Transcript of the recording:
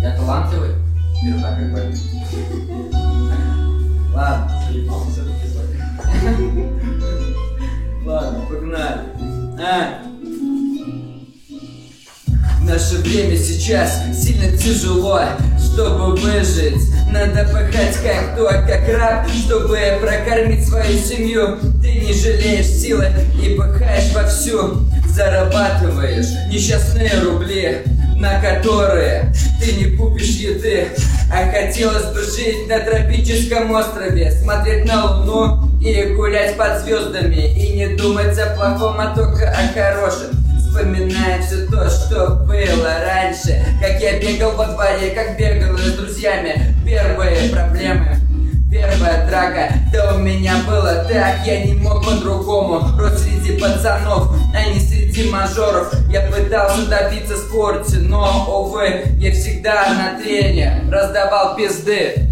Я талантливый? Или так как бы? Ладно. Ладно, погнали. В наше время сейчас сильно тяжело, чтобы выжить. Надо пахать как то, как раб, чтобы прокормить свою семью. Ты не жалеешь силы и пахаешь вовсю. Зарабатываешь несчастные рубли, на которые ты не купишь еды. А хотелось бы жить на тропическом острове, смотреть на луну и гулять под звездами, и не думать о плохом, а только о хорошем. Вспоминая все то, что было раньше, как я бегал во дворе, как бегал с друзьями. Первые проблемы, первая драка, да у меня было так, я не мог по-другому. Рос среди пацанов, а не среди мажоров. Я пытался добиться скорости, но, увы, я всегда на трене раздавал пизды.